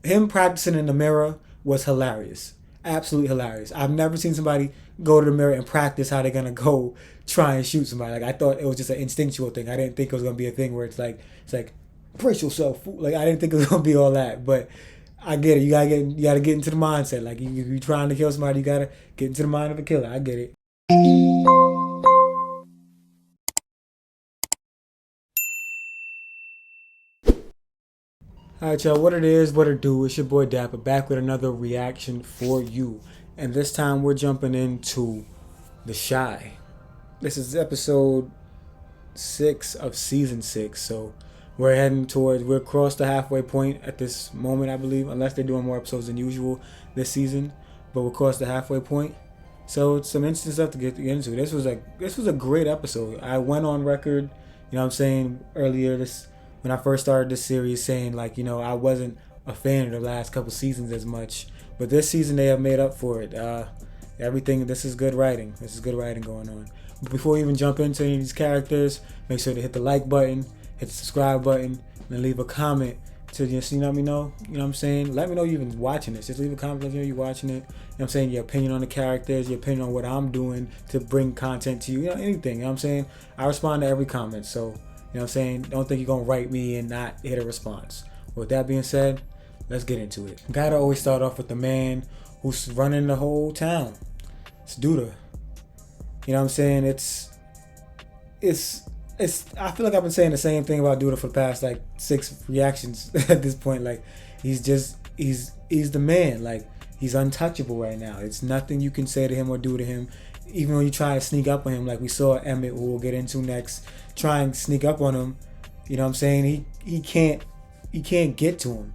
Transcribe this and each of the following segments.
him practicing in the mirror was hilarious. Absolutely hilarious. I've never seen somebody go to the mirror and practice how they're gonna go try and shoot somebody. Like I thought it was just an instinctual thing. I didn't think it was gonna be a thing where it's like brace yourself. Like I didn't think it was gonna be all that. But I get it. You gotta get into the mindset. Like you trying to kill somebody, you gotta get into the mind of a killer. I get it. Alright, y'all, what it is, what it do, it's your boy Dapper back with another reaction for you. And this time we're jumping into The Shy. This is episode 6 of season 6, so we're across the halfway point at this moment, I believe, unless they're doing more episodes than usual this season, but we're across the halfway point. So it's some interesting stuff to get into. This was a great episode. I went on record, you know what I'm saying, earlier this when I first started this series saying like, I wasn't a fan of the last couple seasons as much. But this season they have made up for it. Everything this is good writing. This is good writing going on. But before we even jump into any of these characters, make sure to hit the like button, hit the subscribe button, and leave a comment to just let me know. You know what I'm saying? Let me know you've been watching this. Just leave a comment, let me know you're watching it. You know what I'm saying? Your opinion on the characters, your opinion on what I'm doing to bring content to you. Anything. You know what I'm saying? I respond to every comment. So, you know what I'm saying? Don't think you're going to write me and not hit a response. With that being said, let's get into it. Gotta always start off with the man who's running the whole town. It's Duda. You know what I'm saying? It's I feel like I've been saying the same thing about Duda for the past like 6 reactions at this point. Like he's the man. Like he's untouchable right now. It's nothing you can say to him or do to him. Even when you try to sneak up on him, like we saw Emmett, who we'll get into next, try and sneak up on him. You know what I'm saying? He can't get to him.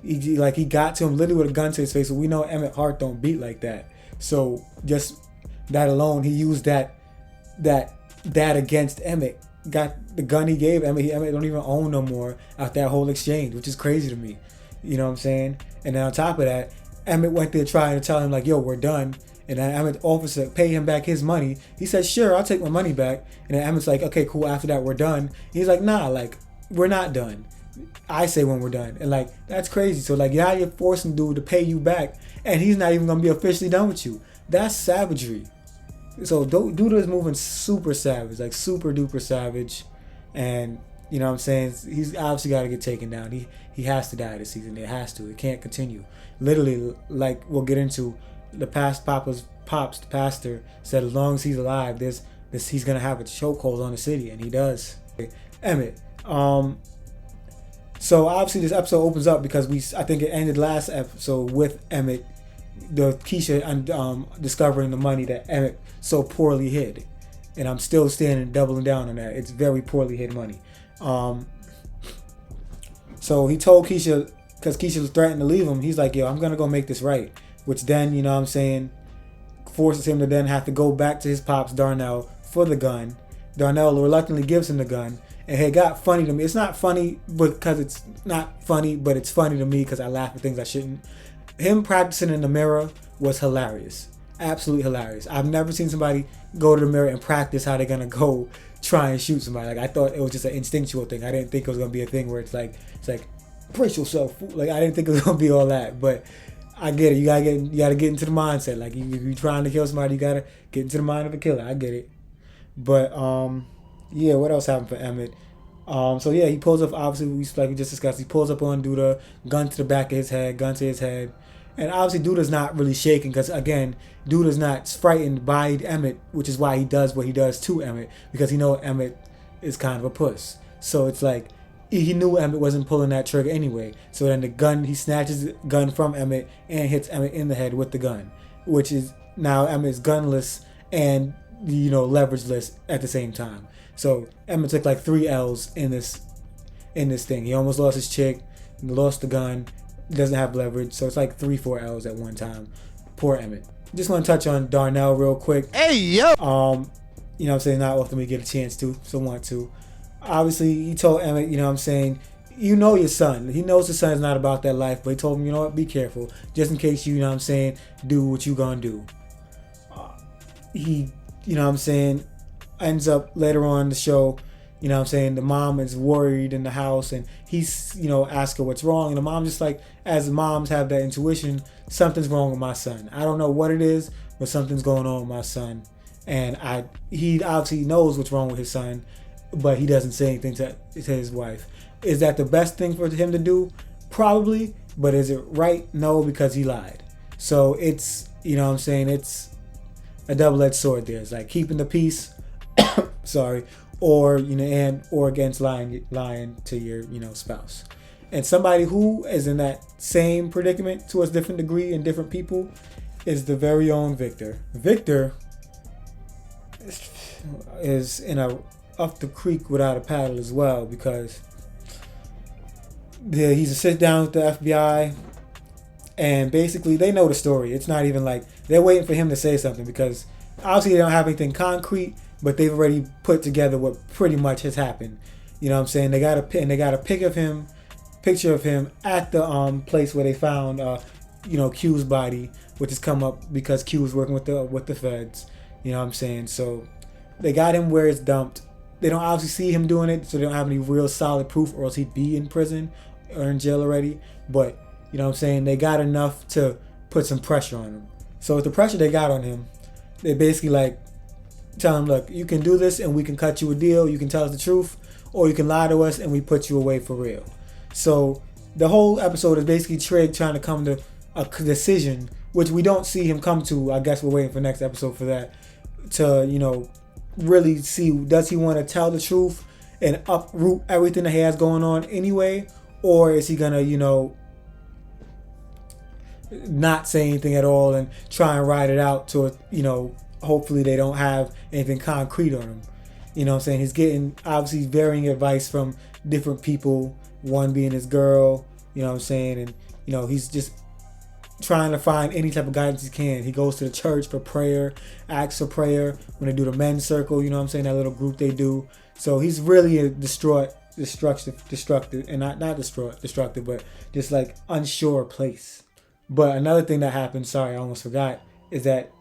He got to him literally with a gun to his face. So we know Emmett heart don't beat like that. So just that alone, he used that against Emmett. Got the gun he gave Emmett. Emmett don't even own no more after that whole exchange, which is crazy to me. You know what I'm saying? And then on top of that, Emmett went there trying to tell him like, "Yo, we're done." And then Emmett's officer paid him back his money. He said, "Sure, I'll take my money back." And then Emmett's like, "Okay, cool. After that, we're done." He's like, "Nah, like we're not done. I say when we're done." And like that's crazy. So like, yeah, you're forcing dude to pay you back, and he's not even gonna be officially done with you. That's savagery. So Duda is moving super savage, like super duper savage, and you know what I'm saying, he's obviously got to get taken down. He has to die this season. It has to. It can't continue. Literally, like we'll get into, the pops, the pastor said as long as he's alive, he's gonna have a chokehold on the city, and he does. Emmett. So obviously this episode opens up because I think it ended last episode with Emmett, the Keisha, and discovering the money that Emmett so poorly hid, and I'm still standing doubling down on that. It's very poorly hid money. So he told Keisha, because Keisha was threatening to leave him, he's like, "Yo, I'm gonna go make this right," which then, you know what I'm saying, forces him to then have to go back to his pops Darnell for the gun. Darnell reluctantly gives him the gun, and it got funny to me. It's not funny because it's not funny, but it's funny to me because I laugh at things I shouldn't. Him practicing in the mirror was hilarious. Absolutely hilarious. I've never seen somebody go to the mirror and practice how they're gonna go try and shoot somebody. Like I thought it was just an instinctual thing. I didn't think it was gonna be a thing where it's like brace yourself. Like I didn't think it was gonna be all that. But I get it. You gotta get into the mindset. Like you trying to kill somebody, you gotta get into the mind of a killer. I get it. But yeah, what else happened for Emmett? So yeah, he pulls up. Obviously, like we just discussed, he pulls up on Duda, gun to the back of his head, gun to his head. And obviously Duda's not really shaking because, again, Duda's not frightened by Emmett, which is why he does what he does to Emmett, because he knows Emmett is kind of a puss. So it's like he knew Emmett wasn't pulling that trigger anyway. So then he snatches the gun from Emmett and hits Emmett in the head with the gun, which is now Emmett's gunless and leverageless at the same time. So Emmett took like 3 L's in this thing. He almost lost his chick, lost the gun, doesn't have leverage, so it's like 3-4 L's at one time. Poor Emmett. Just want to touch on Darnell real quick. Hey yo. You know what I'm saying, not often we get a chance to, so want to. Obviously he told Emmett, you know what I'm saying, your son. He knows his son's not about that life, but he told him, you know what, be careful, just in case you know what I'm saying, do what you gonna do. He, you know what I'm saying, ends up later on in the show You know what I'm saying? The mom is worried in the house, and he's, ask her what's wrong. And the mom just like, as moms have that intuition, something's wrong with my son. I don't know what it is, but something's going on with my son. And he obviously knows what's wrong with his son, but he doesn't say anything to his wife. Is that the best thing for him to do? Probably. But is it right? No, because he lied. So it's, it's a double-edged sword there. It's like keeping the peace, sorry, or or against lying to your spouse. And somebody who is in that same predicament to a different degree in different people is the very own Victor. Victor is in a up the creek without a paddle as well, because he's a sit down with the FBI, and basically they know the story. It's not even like they're waiting for him to say something, because obviously they don't have anything concrete, but they've already put together what pretty much has happened. You know what I'm saying? They got a picture of him at the place where they found Q's body, which has come up because Q was working with the feds. You know what I'm saying? So they got him where it's dumped. They don't obviously see him doing it, so they don't have any real solid proof, or else he'd be in prison or in jail already. But you know what I'm saying? They got enough to put some pressure on him. So with the pressure they got on him, they basically like tell him, look, you can do this and we can cut you a deal. You can tell us the truth, or you can lie to us and we put you away for real. So the whole episode is basically Trigg trying to come to a decision, which we don't see him come to. I guess we're waiting for next episode for that, to really see, does he want to tell the truth and uproot everything that he has going on anyway, or is he gonna not say anything at all and try and ride it out to hopefully they don't have anything concrete on him. You know what I'm saying? He's getting obviously varying advice from different people, one being his girl, you know what I'm saying, and he's just trying to find any type of guidance he can. He goes to the church for prayer, asks for prayer when they do the men's circle, you know what I'm saying, that little group they do. So he's really a destructive, and not destructive, but just like unsure place. But another thing that happened, sorry, I almost forgot, is that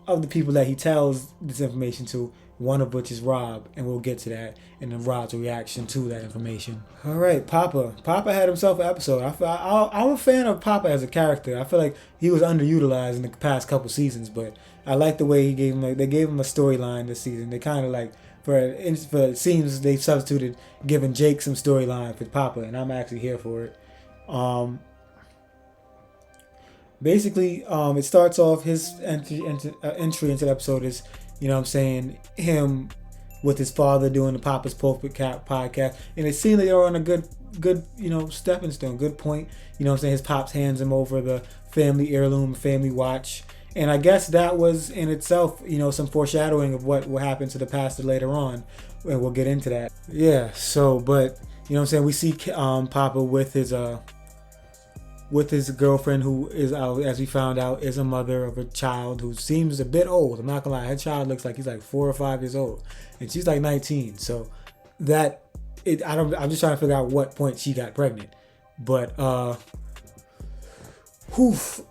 of the people that he tells this information to, one of which is Rob, and we'll get to that, and then Rob's reaction to that information. All right, Papa had himself an episode. I'm a fan of Papa as a character. I feel like he was underutilized in the past couple seasons, but I like the way they gave him a storyline this season. They kind of like, for it seems they've substituted giving Jake some storyline for Papa, and I'm actually here for it. Basically, it starts off, his entry into the episode is, you know what I'm saying, him with his father doing the Papa's Pulpit podcast. And it seemed like they were on a good stepping stone, good point. You know what I'm saying? His pops hands him over the family heirloom, family watch. And I guess that was in itself, some foreshadowing of what will happen to the pastor later on. And we'll get into that. Yeah, so, but, you know what I'm saying? We see Papa with his girlfriend, who is, as we found out, is a mother of a child who seems a bit old. I'm not gonna lie, her child looks like he's like 4 or 5 years old, and she's like 19. So I'm just trying to figure out what point she got pregnant. But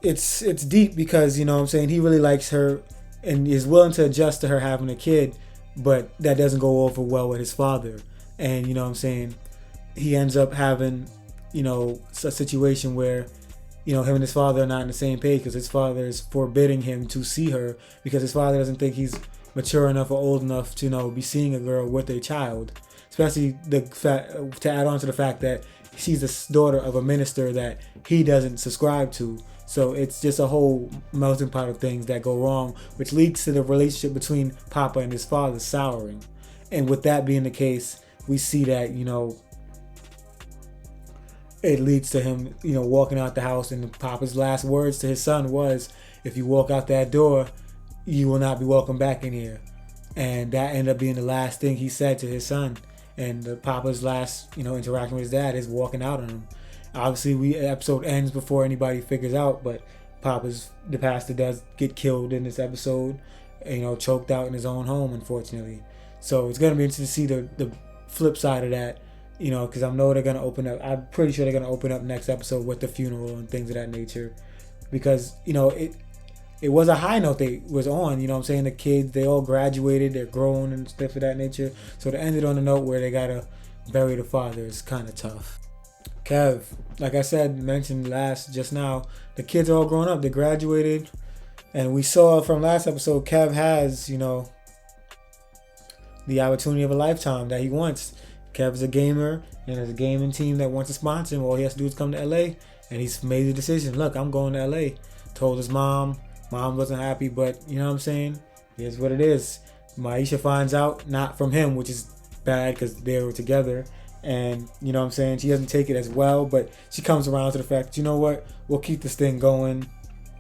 it's deep, because you know what I'm saying, he really likes her and is willing to adjust to her having a kid, but that doesn't go over well with his father. And you know what I'm saying, he ends up having a situation where him and his father are not on the same page, because his father is forbidding him to see her, because his father doesn't think he's mature enough or old enough to be seeing a girl with a child, especially to add on to the fact that she's the daughter of a minister that he doesn't subscribe to. So it's just a whole melting pot of things that go wrong, which leads to the relationship between Papa and his father souring. And with that being the case, we see that it leads to him, walking out the house, and Papa's last words to his son was, if you walk out that door, you will not be welcome back in here. And that ended up being the last thing he said to his son. And Papa's last, interaction with his dad is walking out on him. Obviously, the episode ends before anybody figures out, but the pastor does get killed in this episode, choked out in his own home, unfortunately. So it's going to be interesting to see the flip side of that. Because I know they're going to open up. I'm pretty sure they're going to open up next episode with the funeral and things of that nature. Because, it was a high note they was on. You know what I'm saying? The kids, they all graduated, they're grown and stuff of that nature. So to end it on a note where they gotta bury the father is kind of tough. Kev, like I said, mentioned just now, the kids are all grown up, they graduated, and we saw from last episode, Kev has, you know, the opportunity of a lifetime that he wants. Kev is a gamer, and there's a gaming team that wants to sponsor him. All he has to do is come to LA, and he's made the decision. Look, I'm going to LA. Told his mom. Mom wasn't happy, but you know what I'm saying? Here's what it is. Maisha finds out, not from him, which is bad because they were together. And you know what I'm saying? She doesn't take it as well, but she comes around to the fact, you know what? We'll keep this thing going.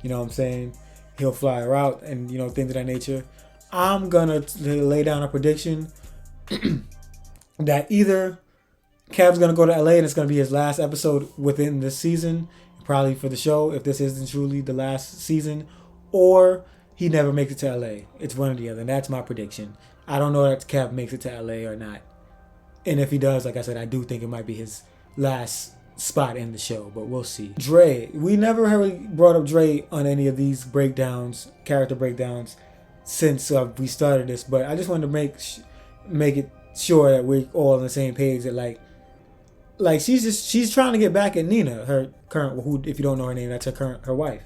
You know what I'm saying? He'll fly her out and, you know, things of that nature. I'm going to lay down a prediction that either Kev's going to go to LA and it's going to be his last episode within this season, probably for the show, if this isn't truly the last season, or he never makes it to LA. It's one or the other, and that's my prediction. I don't know that Kev makes it to LA or not. And if he does, like I said, I do think it might be his last spot in the show, but we'll see. Dre. We never really brought up Dre on any of these breakdowns, character breakdowns, since we started this, but I just wanted to make it sure that we're all on the same page, that like she's trying to get back at Nina, her current, who, if you don't know her name, that's her wife.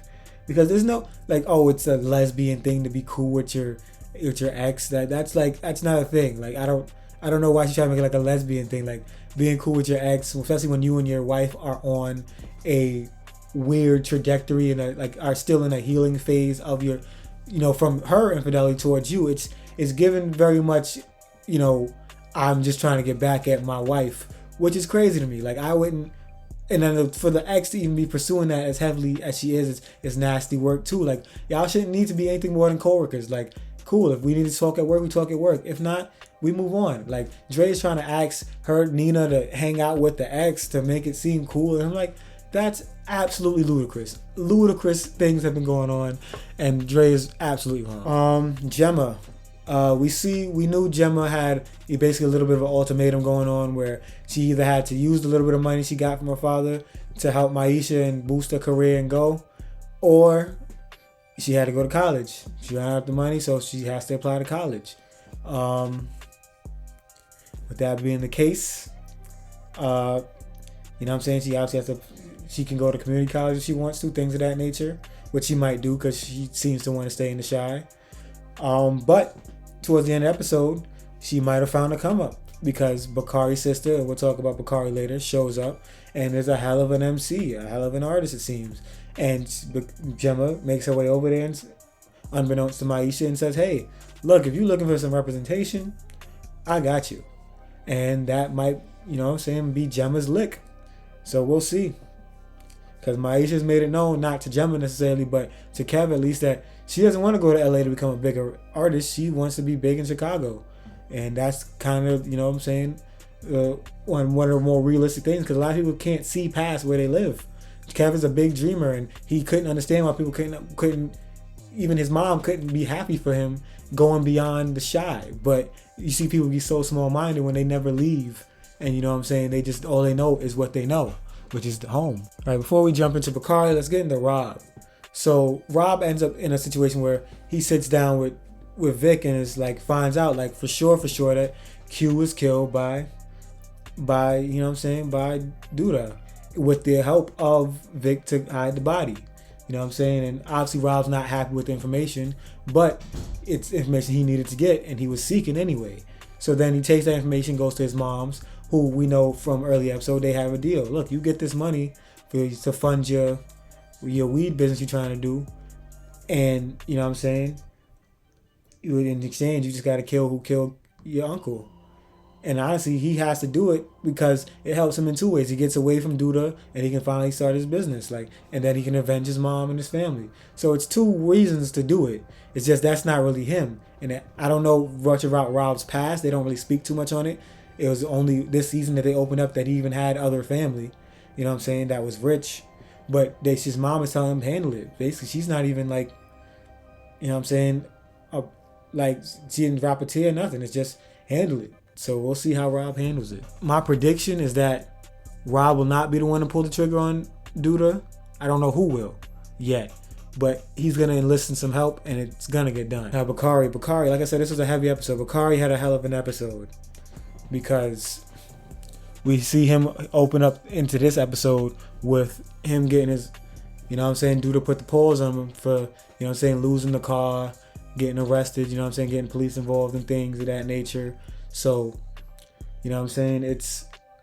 Because there's no, like, oh, it's a lesbian thing to be cool with your ex. That's not a thing. Like, I don't know why she's trying to make it like a lesbian thing. Like, being cool with your ex, especially when you and your wife are on a weird trajectory and are still in a healing phase of your, you know, from her infidelity towards you. It's given very much, you know, I'm just trying to get back at my wife, which is crazy to me. Like, I wouldn't. And then for the ex to even be pursuing that as heavily as she is nasty work too. Like, y'all shouldn't need to be anything more than coworkers. Like, cool, if we need to talk at work, we talk at work. If not, we move on. Like, Dre's trying to ask her, Nina, to hang out with the ex to make it seem cool. And I'm like, that's absolutely ludicrous. Ludicrous things have been going on, and Dre is absolutely wrong. Gemma. We knew Gemma had basically a little bit of an ultimatum going on where she either had to use the little bit of money she got from her father to help Maisha and boost her career and go, or she had to go to college. She ran out of the money, so she has to apply to college. With that being the case, you know what I'm saying, she obviously she can go to community college if she wants to, things of that nature, which she might do because she seems to want to stay in the Shy. But towards the end of the episode, she might have found a come up because Bakari's sister, and we'll talk about Bakari later, shows up and is a hell of an MC, a hell of an artist, it seems. And Gemma makes her way over there, and, unbeknownst to Maisha, and says, hey, look, if you're looking for some representation, I got you. And that might, you know what I'm saying, be Gemma's lick. So we'll see. Because Maisha's made it known, not to Gemma necessarily, but to Kev at least, that she doesn't want to go to LA to become a bigger artist. She wants to be big in Chicago. And that's kind of, you know what I'm saying, one of the more realistic things, because a lot of people can't see past where they live. Kev is a big dreamer, and he couldn't understand why people couldn't, even his mom couldn't be happy for him going beyond the Shy. But you see people be so small-minded when they never leave. And you know what I'm saying, they just, all they know is what they know, which is the home. All right, before we jump into Bakari, let's get into Rob. So Rob ends up in a situation where he sits down with Vic and is like, finds out like for sure that Q was killed by you know what I'm saying, by Duda, with the help of Vic to hide the body. You know what I'm saying? And obviously Rob's not happy with the information, but it's information he needed to get, and he was seeking anyway. So then he takes that information, goes to his mom's, who we know from early episode, they have a deal. Look, you get this money to fund your weed business you're trying to do, and you know what I'm saying, in exchange you just got to kill who killed your uncle. And honestly, he has to do it because it helps him in two ways. He gets away from Duda, and he can finally start his business, and then he can avenge his mom and his family. So it's two reasons to do it. It's just that's not really him. And I don't know much about Rob's past. They don't really speak too much on it. It was only this season that they opened up that he even had other family, you know what I'm saying, that was rich. But his mom is telling him to handle it. Basically, she's not even like, you know what I'm saying, she didn't drop a tear, nothing. It's just handle it. So we'll see how Rob handles it. My prediction is that Rob will not be the one to pull the trigger on Duda. I don't know who will yet. but he's gonna enlist in some help, and it's gonna get done. Now, Bakari, like I said, this was a heavy episode. Bakari had a hell of an episode because we see him open up into this episode with him getting his, you know what I'm saying, Duda put the pause on him for, you know what I'm saying, losing the car, getting arrested, you know what I'm saying, getting police involved and things of that nature. So, you know what I'm saying,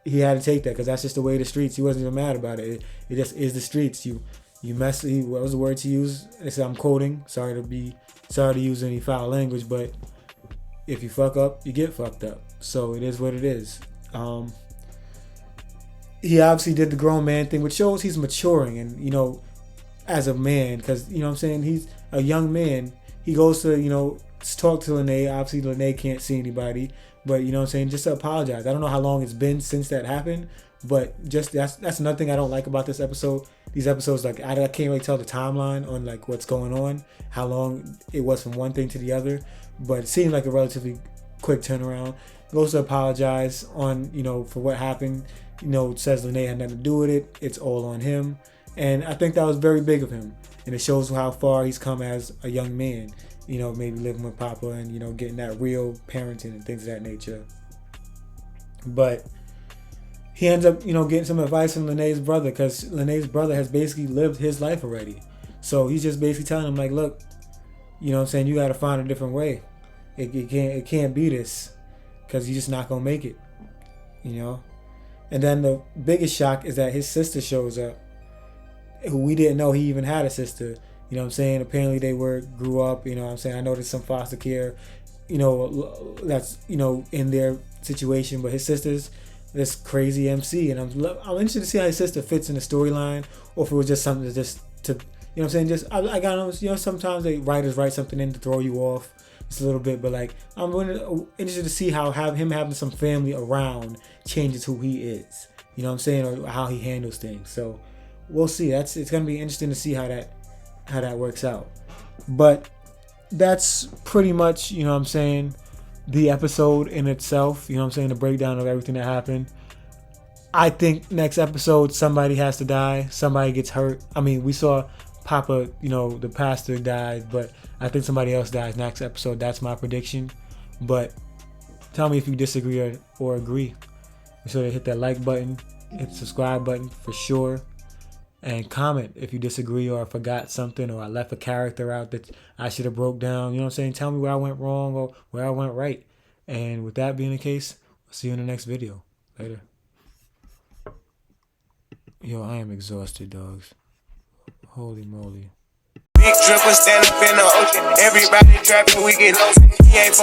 he had to take that because that's just the way of the streets. He wasn't even mad about it. It just is the streets. You mess. What was the word to use? I'm quoting. Sorry to use any foul language, but if you fuck up, you get fucked up. So it is what it is. He obviously did the grown man thing, which shows he's maturing and, you know, as a man, because, you know what I'm saying, he's a young man. He goes to, you know, talk to Lene. Obviously, Lene can't see anybody, but, you know what I'm saying, just to apologize. I don't know how long it's been since that happened, but just that's another thing I don't like about this episode. These episodes, like, I can't really tell the timeline on, like, what's going on, how long it was from one thing to the other, but it seemed like a relatively quick turnaround. Goes to apologize on, you know, for what happened. You know, says Lene had nothing to do with it. It's all on him. And I think that was very big of him. And it shows how far he's come as a young man. You know, maybe living with Papa and, you know, getting that real parenting and things of that nature. But he ends up, you know, getting some advice from Lene's brother, because Lene's brother has basically lived his life already. So he's just basically telling him, like, look, you know what I'm saying, you got to find a different way. It can't be this, because you're just not going to make it, you know. And then the biggest shock is that his sister shows up, who we didn't know he even had a sister. You know what I'm saying? Apparently they grew up, you know what I'm saying? I know there's some foster care, you know, that's, you know, in their situation, but his sister's this crazy MC, and I'm interested to see how his sister fits in the storyline, or if it was just something to you know what I'm saying? Just I got, you know, sometimes writers write something in to throw you off just a little bit, but like I'm interested to see how him having some family around changes who he is. You know what I'm saying, or how he handles things. So we'll see. It's gonna be interesting to see how that works out. But that's pretty much, you know what I'm saying, the episode in itself. You know what I'm saying, the breakdown of everything that happened. I think next episode somebody has to die. Somebody gets hurt. I mean, we saw Papa, you know, the pastor died, but I think somebody else dies next episode. That's my prediction. But tell me if you disagree or agree. Be sure to hit that like button, hit the subscribe button for sure, and comment if you disagree or I forgot something or I left a character out that I should have broke down. You know what I'm saying? Tell me where I went wrong or where I went right. And with that being the case, I'll see you in the next video. Later. Yo, I am exhausted, dogs. Holy moly. Big dripper stand up in the ocean. Everybody trapping, we get lost. He ain't